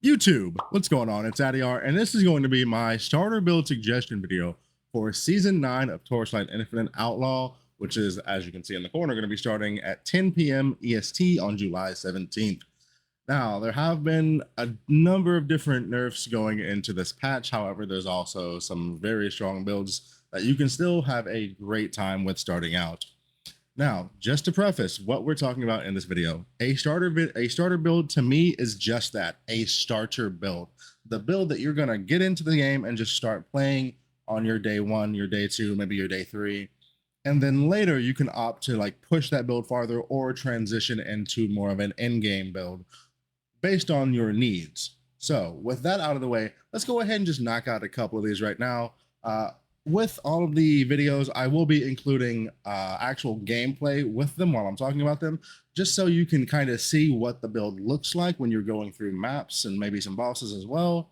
YouTube, what's going on? It's ADR, and this is going to be my starter build suggestion video for Season 9 of Torchlight Infinite Outlaw, which is, as you can see in the corner, going to be starting at 10 p.m. EST on July 17th. Now, there have been a number of different nerfs going into this patch. However, there's also some very strong builds that you can still have a great time with starting out. Now, just to preface what we're talking about in this video, a starter build to me is just that, a starter build. The build that you're going to get into the game and just start playing on your day 1, your day 2, maybe your day 3. And then later you can opt to like push that build farther or transition into more of an in-game build based on your needs. So with that out of the way, let's go ahead and just knock out a couple of these right now. With all of the videos, I will be including actual gameplay with them while I'm talking about them, just so you can kind of see what the build looks like when you're going through maps and maybe some bosses as well.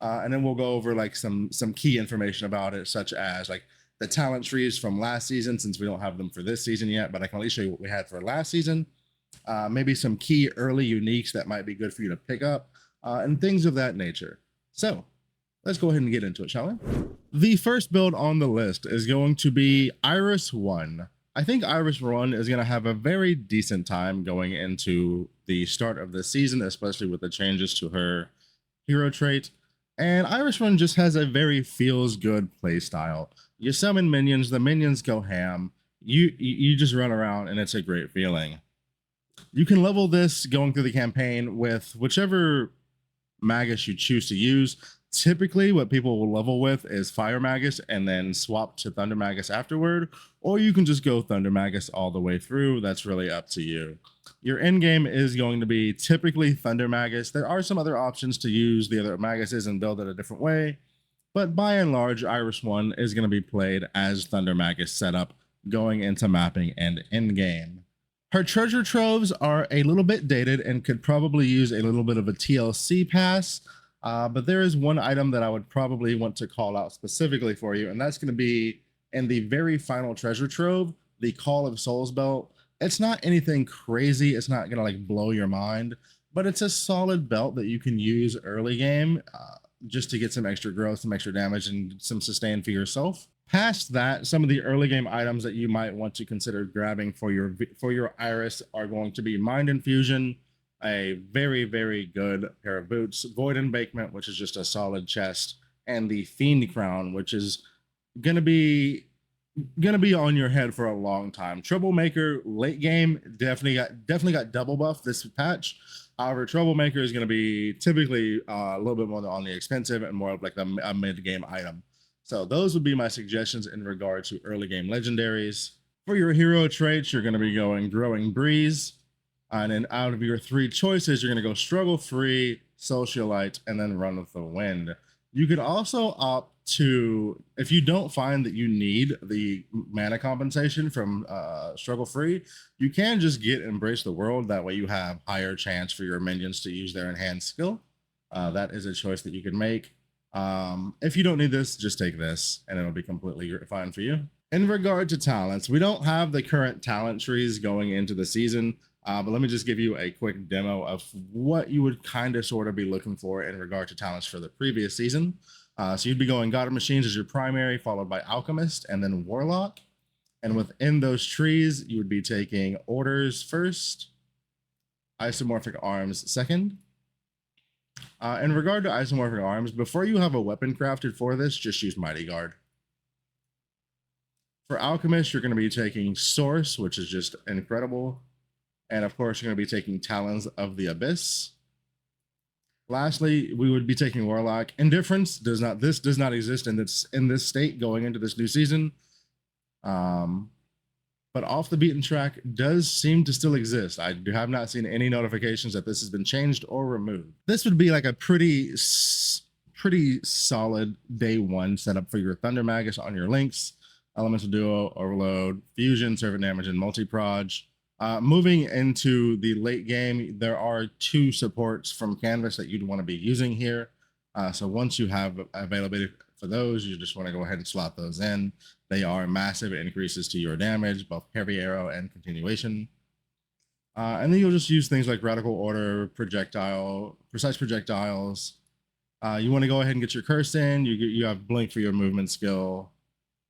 And then we'll go over like some key information about it, such as like the talent trees from last season, since we don't have them for this season yet, but I can at least show you what we had for last season. Maybe some key early uniques that might be good for you to pick up, and things of that nature. So let's go ahead and get into it, shall we? The first build on the list is going to be Iris 1. I think Iris 1 is going to have a very decent time going into the start of the season, especially with the changes to her hero trait. And Iris 1 just has a very feels good play style. You summon minions, the minions go ham. You just run around and it's a great feeling. You can level this going through the campaign with whichever Magus you choose to use. Typically, what people will level with is Fire Magus and then swap to Thunder Magus afterward, or you can just go Thunder Magus all the way through. That's really up to you. Your end game is going to be typically Thunder Magus. There are some other options to use the other Maguses and build it a different way, but by and large, Iris 1 is going to be played as Thunder Magus setup going into mapping and end game. Her treasure troves are a little bit dated and could probably use a little bit of a TLC pass. But there is one item that I would probably want to call out specifically for you, and that's going to be in the very final treasure trove, the Call of Souls belt. It's not anything crazy. It's not going to like blow your mind, but it's a solid belt that you can use early game just to get some extra growth, some extra damage, and some sustain for yourself. Past that, some of the early game items that you might want to consider grabbing for your Iris are going to be Mind Infusion, a very, very good pair of boots, Void Embankment, which is just a solid chest, and the Fiend Crown, which is gonna be on your head for a long time. Troublemaker late game definitely got double buff this patch. However, Troublemaker is gonna be typically a little bit more on the expensive and more of like a mid game item. So those would be my suggestions in regard to early game legendaries. For your hero traits, you're gonna be going Growing Breeze. And then out of your 3 choices, you're going to go Struggle Free, Socialite, and then Run with the Wind. You could also opt to, if you don't find that you need the mana compensation from Struggle Free, you can just get Embrace the World. That way you have higher chance for your minions to use their enhanced skill. That is a choice that you can make. If you don't need this, just take this, and it'll be completely fine for you. In regard to talents, we don't have the current talent trees going into the season. But let me just give you a quick demo of what you would kind of sort of be looking for in regard to talents for the previous season. So you'd be going God of Machines as your primary, followed by Alchemist, and then Warlock. And within those trees, you would be taking Orders first, Isomorphic Arms second. In regard to Isomorphic Arms, before you have a weapon crafted for this, just use Mighty Guard. For Alchemist, you're going to be taking Source, which is just incredible. And of course, you're going to be taking Talons of the Abyss. Lastly, we would be taking Warlock. Indifference does not exist in this state going into this new season. But Off the Beaten Track does seem to still exist. I have not seen any notifications that this has been changed or removed. This would be like a pretty solid day 1 setup for your Thunder Magus on your links, Elemental Duo, Overload, Fusion, Servant Damage, and Multi-Proj. Moving into the late game, there are 2 supports from Canvas that you'd want to be using here. So once you have availability for those, you just want to go ahead and slot those in. They are massive increases to your damage, both Heavy Arrow and Continuation. And then you'll just use things like radical order, precise projectiles. You want to go ahead and get your curse in. You have blink for your movement skill.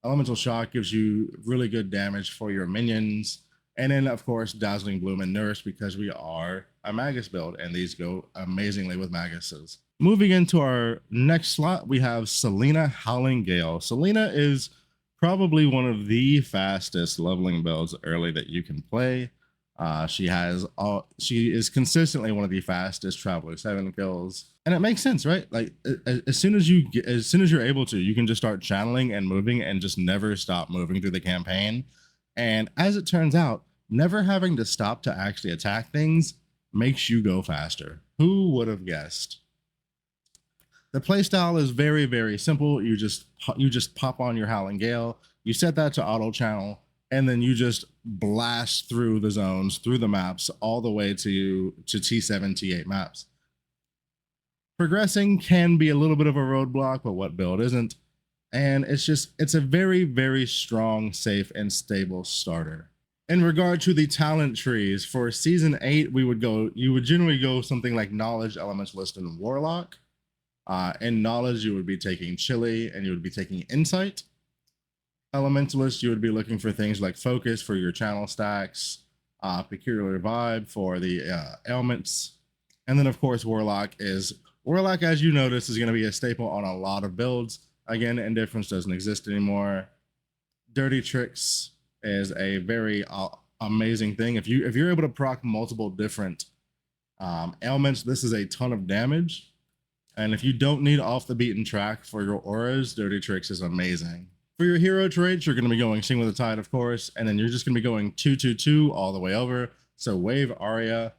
Elemental shock gives you really good damage for your minions. And then, of course, Dazzling Bloom and Nourish, because we are a Magus build, and these go amazingly with Maguses. Moving into our next slot, we have Selena Howling Gale. Selena is probably one of the fastest leveling builds early that you can play. She is consistently one of the fastest Traveler 7 kills, and it makes sense, right? Like as soon as you're able to, you can just start channeling and moving and just never stop moving through the campaign. And as it turns out, never having to stop to actually attack things makes you go faster. Who would have guessed? The playstyle is very, very simple. You just pop on your Howling Gale, you set that to auto channel, and then you just blast through the zones, through the maps, all the way to T7, T8 maps. Progressing can be a little bit of a roadblock, but what build isn't? And it's a very, very strong, safe, and stable starter. In regard to the talent trees, for season 8, you would generally go something like Knowledge, Elementalist, and Warlock. In Knowledge, you would be taking Chili, and you would be taking Insight. Elementalist, you would be looking for things like Focus for your channel stacks, Peculiar Vibe for the ailments. And then, of course, Warlock, as you notice, is going to be a staple on a lot of builds. Again, Indifference doesn't exist anymore. Dirty Tricks is a very amazing thing. If you're able to proc multiple different ailments, this is a ton of damage. And if you don't need off the beaten track for your auras, Dirty Tricks is amazing. For your hero traits, you're going to be going Sing with the Tide, of course, and then you're just going to be going 2-2-2 all the way over. So Wave, Aria,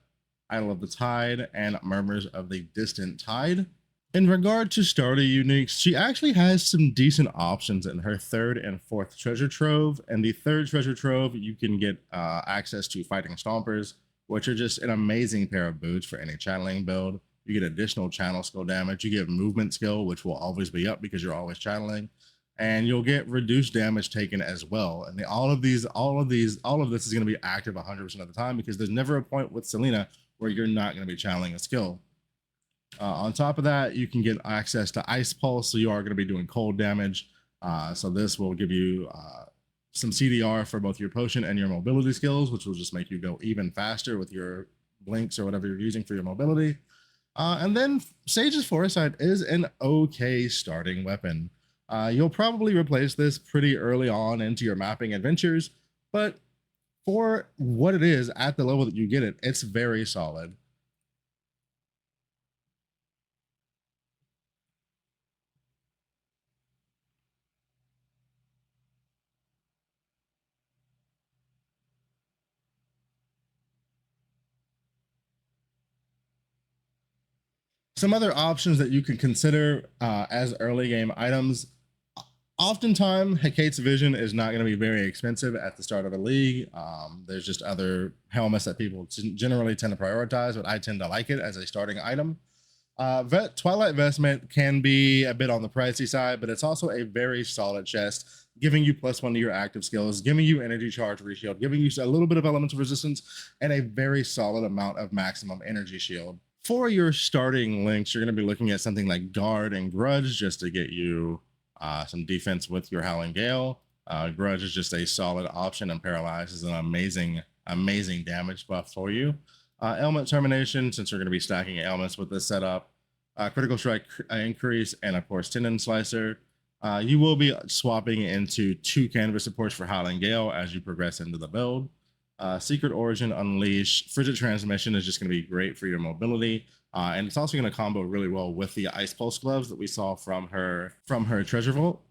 Idol of the Tide, and Murmurs of the Distant Tide. In regard to starter uniques, she actually has some decent options in her 3rd and 4th treasure trove. And the 3rd treasure trove, you can get access to Fighting Stompers, which are just an amazing pair of boots for any channeling build. You get additional channel skill damage. You get movement skill, which will always be up because you're always channeling. And you'll get reduced damage taken as well. And all of this is going to be active 100% of the time, because there's never a point with Selena where you're not going to be channeling a skill. On top of that, you can get access to Ice Pulse, so you are going to be doing cold damage. So this will give you some CDR for both your potion and your mobility skills, which will just make you go even faster with your blinks or whatever you're using for your mobility. And then Sage's Foresight is an okay starting weapon. You'll probably replace this pretty early on into your mapping adventures, but for what it is at the level that you get it, it's very solid. Some other options that you can consider as early game items. Oftentimes, Hecate's Vision is not going to be very expensive at the start of a league. There's just other helmets that people generally tend to prioritize, but I tend to like it as a starting item. Twilight Vestment can be a bit on the pricey side, but it's also a very solid chest, giving you +1 to your active skills, giving you energy charge reshield, giving you a little bit of elemental resistance, and a very solid amount of maximum energy shield. For your starting links, you're going to be looking at something like Guard and Grudge, just to get you some defense with your Howling Gale. Grudge is just a solid option, and Paralyze is an amazing damage buff for you. Ailment Termination, since you're going to be stacking ailments with this setup. Critical Strike increase, and of course Tendon Slicer. You will be swapping into 2 canvas supports for Howling Gale as you progress into the build. Secret Origin Unleash. Frigid Transmission is just going to be great for your mobility. And it's also going to combo really well with the Ice Pulse gloves that we saw from her Treasure Vault.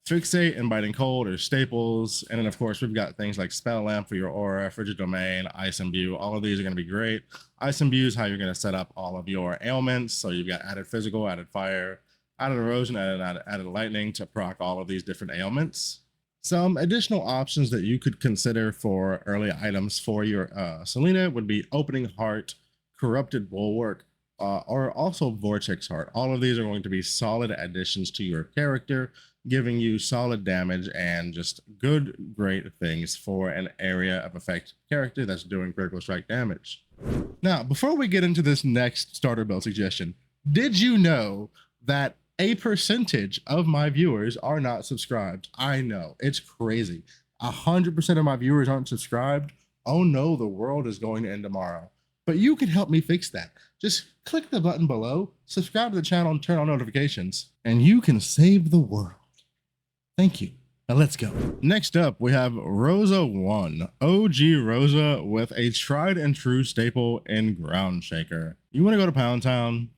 Fixate and Biting Cold are staples. And then, of course, we've got things like Spell Lamp for your aura, Frigid Domain, Ice Imbue. All of these are going to be great. Ice Imbue is how you're going to set up all of your ailments. So you've got added physical, added fire, added erosion, added lightning to proc all of these different ailments. Some additional options that you could consider for early items for your Selena would be Opening Heart, Corrupted Bulwark, or also Vortex Heart. All of these are going to be solid additions to your character. giving you solid damage and just good, great things for an area of effect character that's doing critical strike damage. Now, before we get into this next starter build suggestion, did you know that a percentage of my viewers are not subscribed? I know, it's crazy. 100% of my viewers aren't subscribed. Oh no, the world is going to end tomorrow. But you can help me fix that. Just click the button below, subscribe to the channel, and turn on notifications, and you can save the world. Thank you. Now let's go. Next up, we have Rosa 1, OG Rosa with a tried and true staple in Ground Shaker. You want to go to Pound Town?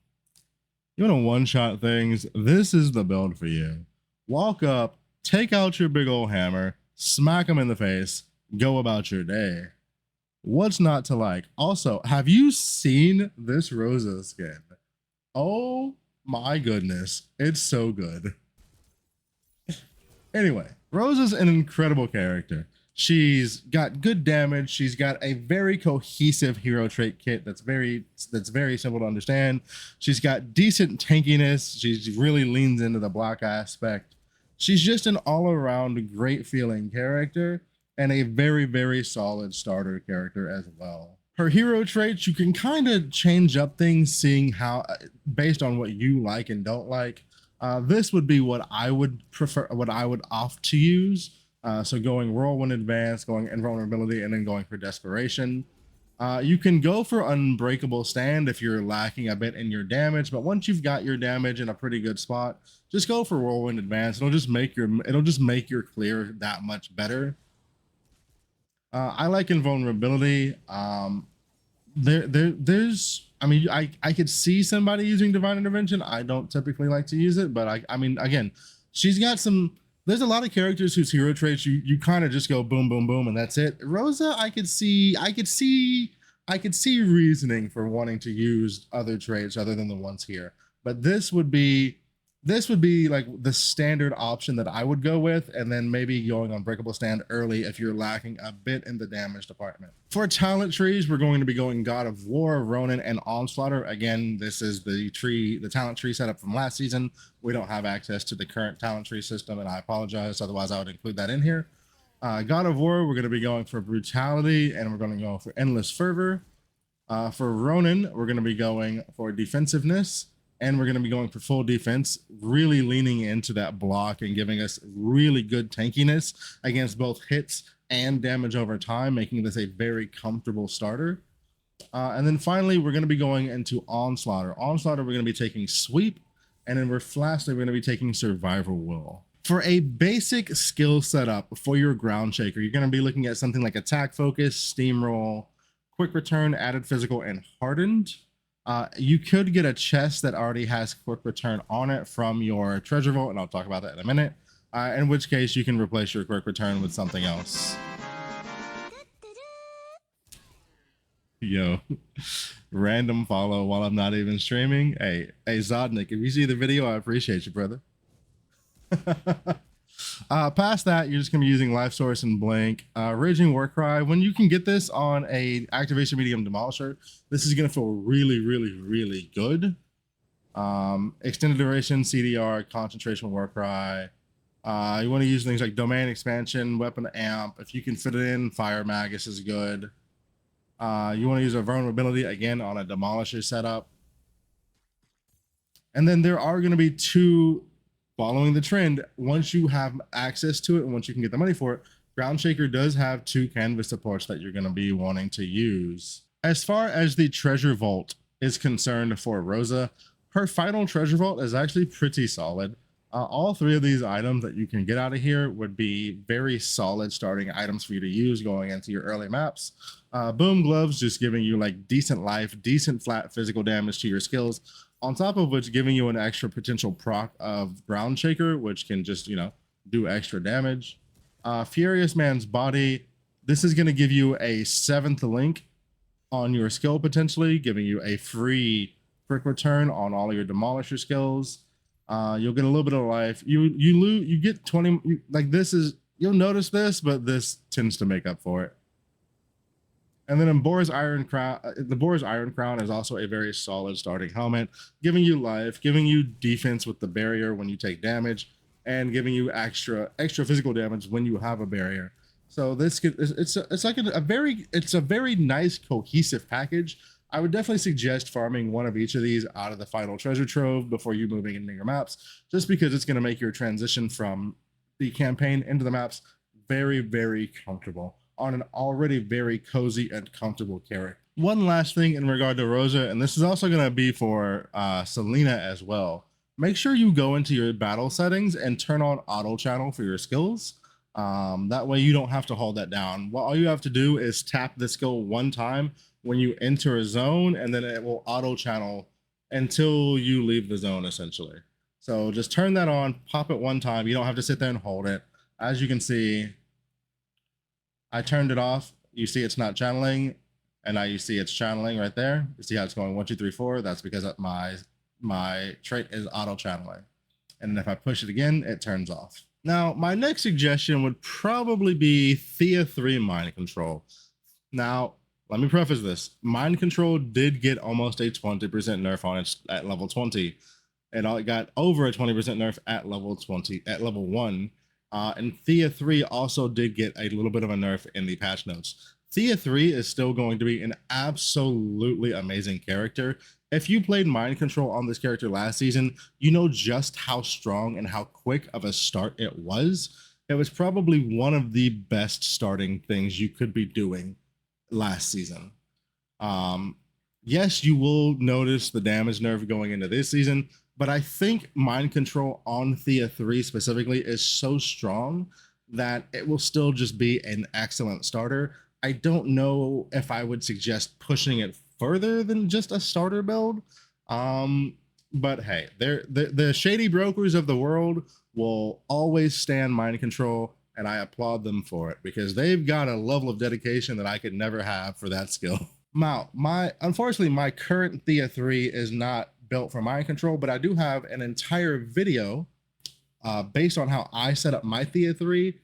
You want to one-shot things? This is the build for you. Walk up, take out your big old hammer, smack them in the face, go about your day. What's not to like? Also, have you seen this Rosa skin? Oh my goodness, it's so good. Anyway, Rosa's an incredible character. She's got good damage. She's got a very cohesive hero trait kit that's very simple to understand. She's got decent tankiness. She really leans into the block aspect. She's just an all-around great feeling character and a very solid starter character as well. Her hero traits, you can kind of change up things, seeing how based on what you like and don't like. This would be what I would prefer, what I would opt to use. So going Whirlwind Advance, going Invulnerability, and then going for Desperation. You can go for Unbreakable Stand if you're lacking a bit in your damage, but once you've got your damage in a pretty good spot, just go for Whirlwind Advance. It'll just make your clear that much better. I like Invulnerability. There's, I mean, I could see somebody using Divine Intervention. I don't typically like to use it, but I mean, again, she's got some. There's a lot of characters whose hero traits you kind of just go boom, boom, boom, and that's it. Rosa, I could see reasoning for wanting to use other traits other than the ones here, but this would be like the standard option that I would go with, and then maybe going Unbreakable Stand early if you're lacking a bit in the damage department. For talent trees, we're going to be going God of War, Ronin, and Onslaughter. Again, this is the talent tree setup from last season. We don't have access to the current talent tree system, and I apologize. Otherwise, I would include that in here. God of War, we're going to be going for Brutality, and we're going to go for Endless Fervor. For Ronin, we're going to be going for Defensiveness. And we're going to be going for full defense, really leaning into that block and giving us really good tankiness against both hits and damage over time, making this a very comfortable starter. And then finally, we're going to be going into Onslaughter. Onslaughter, we're going to be taking Sweep, and then lastly, we're going to be taking Survival Will. For a basic skill setup for your Ground Shaker, you're going to be looking at something like Attack Focus, Steamroll, Quick Return, Added Physical, and Hardened. You could get a chest that already has Quick Return on it from your Treasure Vault, and I'll talk about that in a minute. In which case, you can replace your Quick Return with something else. Yo, random follow while I'm not even streaming. Hey, Zodnik, if you see the video, I appreciate you, brother. Past that, you're just gonna be using Life Source and Blink. Raging Warcry, when you can get this on a Activation Medium Demolisher, this is gonna feel really good. Extended Duration, CDR, Concentration Warcry. You want to use things like Domain Expansion, Weapon Amp. If you can fit it in, Fire Magus is good. You want to use a Vulnerability, again, on a Demolisher setup. And then there are gonna be two, following the trend, once you have access to it and once you can get the money for it, Ground Shaker does have two canvas supports that you're going to be wanting to use. As far as the Treasure Vault is concerned for Rosa, her final Treasure Vault is actually pretty solid. All three of these items that you can get out of here would be very solid starting items for you to use going into your early maps. Boom Gloves, just giving you like decent life, decent flat physical damage to your skills, on top of which giving you an extra potential proc of Ground Shaker, which can just, you know, do extra damage. Furious Man's Body, this is going to give you a 7th link on your skill potentially, giving you a free Quick Return on all of your Demolisher skills. You'll get a little bit of life. You get 20, like this is, you'll notice this, but this tends to make up for it. And then in Boar's Iron Crown, the Boar's Iron Crown is also a very solid starting helmet, giving you life, giving you defense with the barrier when you take damage, and giving you extra physical damage when you have a barrier. So this could it's like a very nice cohesive package. I would definitely suggest farming one of each of these out of the final treasure trove before you moving into your maps, just because it's going to make your transition from the campaign into the maps very comfortable on an already very cozy and comfortable carry. One last thing in regard to Rosa, and this is also going to be for Selena as well. Make sure you go into your battle settings and turn on auto channel for your skills. That way you don't have to hold that down. Well, all you have to do is tap the skill one time when you enter a zone, and then it will auto channel until you leave the zone, essentially. So just turn that on, pop it one time. You don't have to sit there and hold it. As you can see, I turned it off. You see it's not channeling, and now you see it's channeling right there. You see how it's going 1, 2, 3, 4. That's because my trait is auto channeling. And if I push it again, it turns off. Now, my next suggestion would probably be Thea 3 Mind Control. Now, let me preface this. Mind Control did get almost a 20% nerf on it at level 20. It got over a 20% nerf at level 20, at level 1. And Thea 3 also did get a little bit of a nerf in the patch notes. Thea 3 is still going to be an absolutely amazing character. If you played Mind Control on this character last season, you know just how strong and how quick of a start it was. It was probably one of the best starting things you could be doing last season. Yes, you will notice the damage nerf going into this season, but I think Mind Control on Thea 3 specifically is so strong that it will still just be an excellent starter. I don't know if I would suggest pushing it further than just a starter build. But hey, the shady brokers of the world will always stand Mind Control, and I applaud them for it because they've got a level of dedication that I could never have for that skill. Now, unfortunately, my current Thea 3 is not built for Mind Control, but I do have an entire video based on how I set up my Thea 3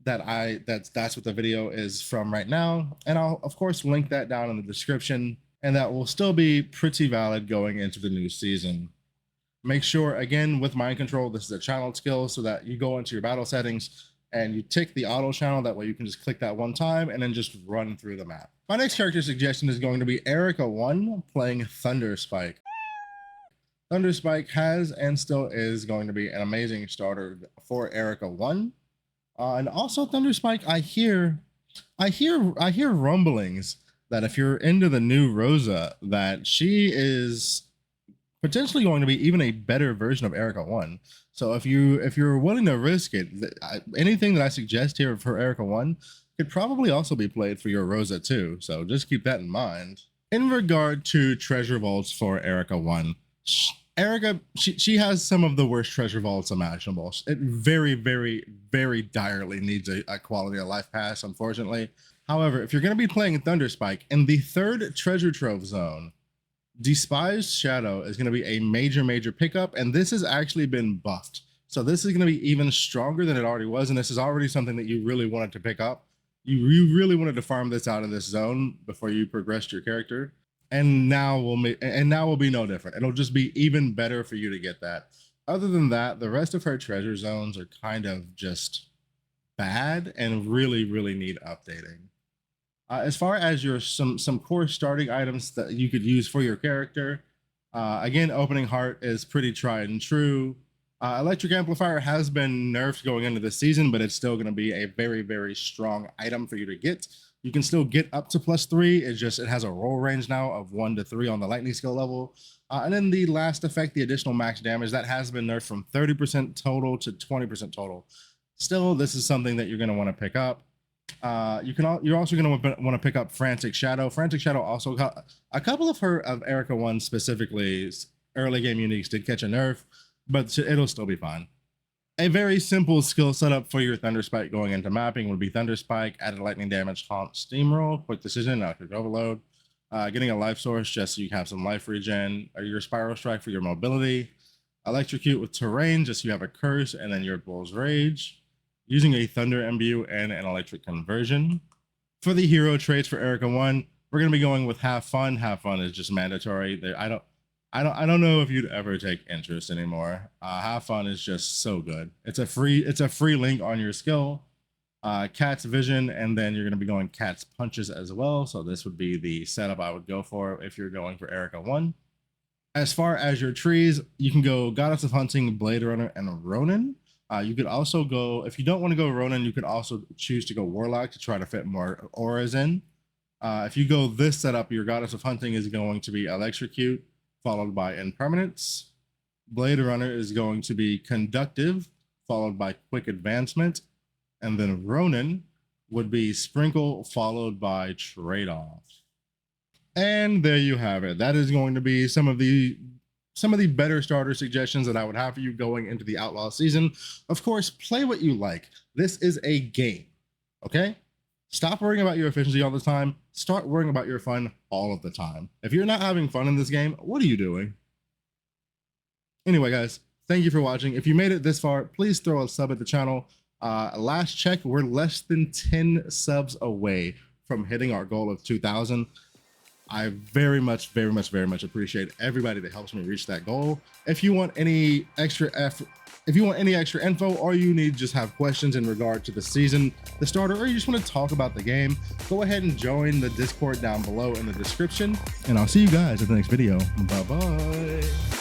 that's what the video is from right now. And I'll of course link that down in the description, and that will still be pretty valid going into the new season. Make sure, again, with Mind Control, this is a channeled skill, so that you go into your battle settings and you tick the auto channel. That way you can just click that one time and then just run through the map. My next character suggestion is going to be Erica 1 playing Thunder Spike. Thunder Spike has and still is going to be an amazing starter for Erica 1. And also Thunder Spike, I hear rumblings that if you're into the new Rosa, that she is potentially going to be even a better version of Erica 1. So if you're willing to risk it, anything that I suggest here for Erica 1 could probably also be played for your Rosa too. So just keep that in mind. In regard to treasure vaults for Erica 1, Erica, she has some of the worst treasure vaults imaginable. It very direly needs a quality of life pass, unfortunately. However, if you're going to be playing Thunder Spike in the 3rd treasure trove zone, Despised Shadow is going to be a major pickup, and this has actually been buffed. So this is going to be even stronger than it already was, and this is already something that you really wanted to pick up. You really wanted to farm this out of this zone before you progressed your character. And now will be no different. It'll just be even better for you to get that. Other than that, the rest of her treasure zones are kind of just bad and really need updating. As far as your some core starting items that you could use for your character, again, Opening Heart is pretty tried and true. Electric Amplifier has been nerfed going into this season, but it's still going to be a very strong item for you to get. You can still get up to +3. It has a roll range now of 1 to 3 on the lightning skill level. And then the last effect, the additional max damage, that has been nerfed from 30% total to 20% total. Still, this is something that you're going to want to pick up. You're also going to want to pick up Frantic Shadow. Frantic Shadow also got a couple of Erica 1 specifically early game uniques did catch a nerf, but it'll still be fine. A very simple skill setup for your Thunder Spike going into mapping would be Thunder Spike, added lightning damage, taunt, steamroll, quick decision, electric overload, getting a life source just so you have some life regen, or your spiral strike for your mobility, electrocute with terrain just so you have a curse, and then your bull's rage, using a thunder imbue and an electric conversion. For the hero traits for Erica 1, we're going to be going with have fun. Have fun is just mandatory. I don't know if you'd ever take interest anymore. Have fun is just so good. It's a free link on your skill. Cat's vision, and then you're going to be going cat's punches as well. So this would be the setup I would go for if you're going for Erica 1. As far as your trees, you can go Goddess of Hunting, Blade Runner, and Ronin. You could also go, if you don't want to go Ronin, you could also choose to go Warlock to try to fit more auras in. If you go this setup, your Goddess of Hunting is going to be Electrocute, followed by Impermanence. Blade Runner is going to be Conductive, followed by Quick Advancement. And then Ronin would be Sprinkle, followed by Trade-Off. And there you have it. That is going to be some of the better starter suggestions that I would have for you going into the Outlaw season. Of course, play what you like. This is a game, okay? Stop worrying about your efficiency all the time. Start worrying about your fun all of the time. If you're not having fun in this game, what are you doing? Anyway, guys, thank you for watching. If you made it this far, please throw a sub at the channel. Last check, we're less than 10 subs away from hitting our goal of 2,000. I very much appreciate everybody that helps me reach that goal. If you want any extra info, or you need just have questions in regard to the season, the starter, or you just want to talk about the game, go ahead and join the Discord down below in the description. And I'll see you guys in the next video. Bye-bye.